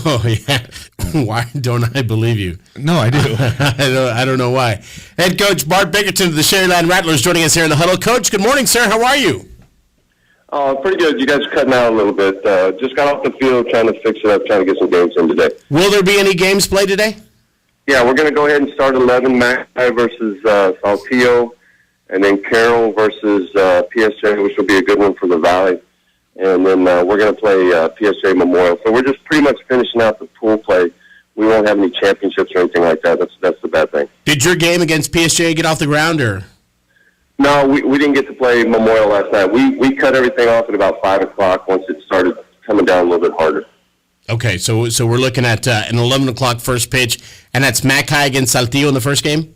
Oh, yeah. Why don't I believe you? No, I do. I don't know why. Head coach Bart Bickerton of the Sherryland Rattlers joining us here in the huddle. Coach, good morning, sir. How are you? Pretty good. You guys are cutting out a little bit. Just got off the field trying to fix it up, trying to get some games in today. Will there be any games played today? Yeah, we're going to go ahead and start 11, Mackay versus Saltillo, and then Carroll versus PSJ, which will be a good one for the Valley. And then we're going to play PSJ Memorial. So we're just pretty much finishing out the pool play. We won't have any championships or anything like that. That's the bad thing. Did your game against PSJ get off the ground, or? No, we didn't get to play Memorial last night. We cut everything off at about 5 o'clock once it started coming down a little bit harder. Okay, so we're looking at an 11 o'clock first pitch, and that's Mackay against Saltillo in the first game?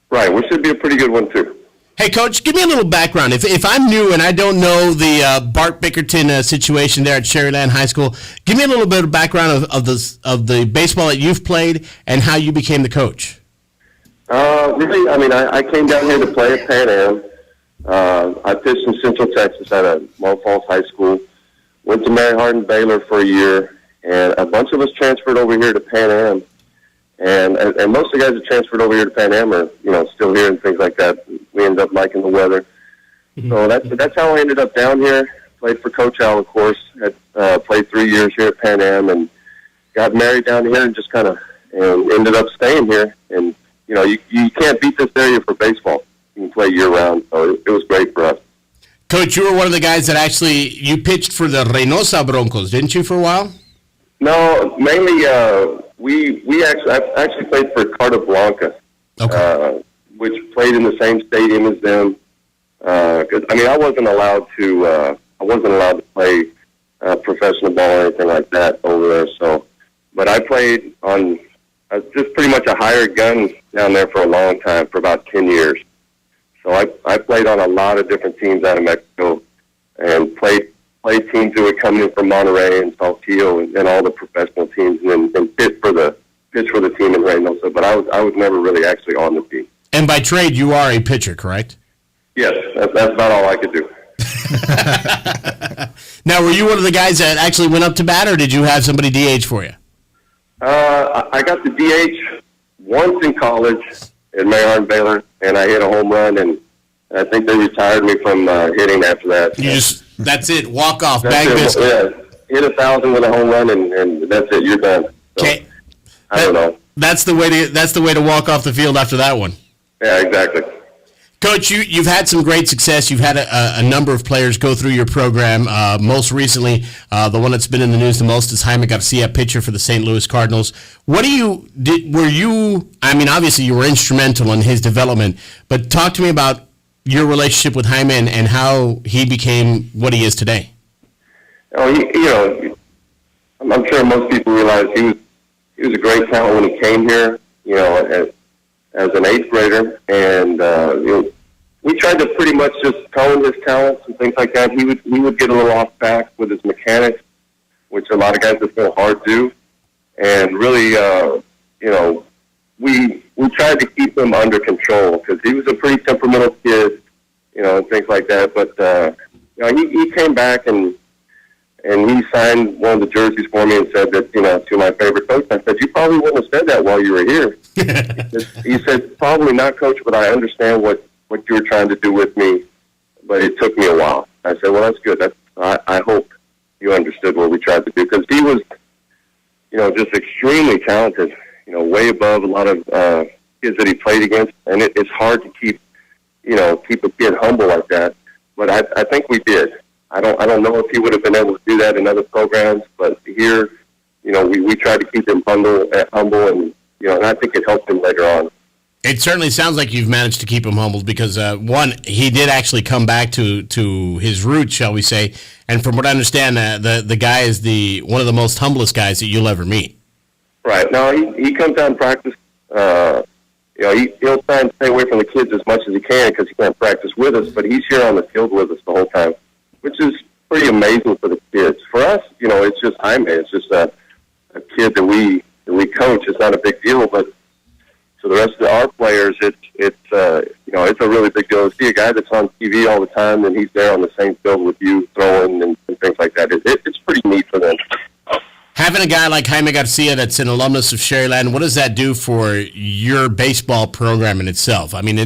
Right, which should be a pretty good one, too. Hey, Coach, give me a little background. If I'm new and I don't know the Bart Bickerton situation there at Sherryland High School, give me a little bit of background of the baseball that you've played and how you became the coach. Really, I mean, I came down here to play at Pan Am. I pitched in Central Texas at Mo Falls High School. Went to Mary Hardin Baylor for a year, and a bunch of us transferred over here to Pan Am. And most of the guys that transferred over here to Pan Am are, still here and things like that. We ended up liking the weather. Mm-hmm. So that's how I ended up down here. Played for Coach Al, of course. Had played 3 years here at Pan Am and got married down here and just kind of ended up staying here. And, you can't beat this area for baseball. You can play year-round, so it was great for us. Coach, you were one of the guys that you pitched for the Reynosa Broncos, didn't you, for a while? No, mainly I actually played for Carta Blanca, okay. Which played in the same stadium as them. Because I wasn't allowed to play professional ball or anything like that over there. So, but I played on just pretty much a hired gun down there for a long time, for about 10 years. So I played on a lot of different teams out of Mexico, and played teams who would come in from Monterrey and Saltillo and all the professional teams, and pitch for the team in Reynosa. But I was never really actually on the team. And by trade, you are a pitcher, correct? Yes, that's about all I could do. Now, were you one of the guys that actually went up to bat, or did you have somebody DH for you? I got the DH once in college at Mary Hardin Baylor, and I hit a home run, and I think they retired me from hitting after that. That's it, walk off, bag biscuit. Yeah, hit 1,000 with a home run, and that's it. You're done. Okay, so, I don't know. That's the way to walk off the field after that one. Yeah, exactly. Coach, you've had some great success. You've had a number of players go through your program. Most recently, the one that's been in the news the most is Jaime Garcia, pitcher for the St. Louis Cardinals. Obviously you were instrumental in his development, but talk to me about your relationship with Jaime and how he became what he is today. Oh, I'm sure most people realize he was a great talent when he came here, as an 8th grader, and we tried to pretty much just hone his talents and things like that. He would get a little off track with his mechanics, which a lot of guys just feel hard to do, and really, we tried to keep him under control because he was a pretty temperamental kid, and things like that. But he came back and he signed one of the jerseys for me and said that, to my favorite coach. I said, you probably wouldn't have said that while you were here. He said, probably not, Coach, but I understand what you were trying to do with me, but it took me a while. I said, well, that's good. I hope you understood what we tried to do, because he was, just extremely talented, way above a lot of kids that he played against, and it's hard to keep a kid humble like that, but I think we did. I don't know if he would have been able to do that in other programs, but here, we tried to keep him humble, and I think it helped him later on. It certainly sounds like you've managed to keep him humbled because, one, he did actually come back to his roots, shall we say, and from what I understand, the guy is one of the most humblest guys that you'll ever meet. Right. No, he comes out and practice. He'll try and stay away from the kids as much as he can because he can't practice with us, but he's here on the field with us the whole time, which is pretty amazing for the kids. For us, it's just Jaime. It's just a kid that we coach. It's not a big deal, but to the rest of our players, it's a really big deal to see a guy that's on TV all the time and he's there on the same field with you throwing and things like that. It's pretty neat for them. having a guy like Jaime Garcia that's an alumnus of Sherryland, what does that do for your baseball program in itself? I mean,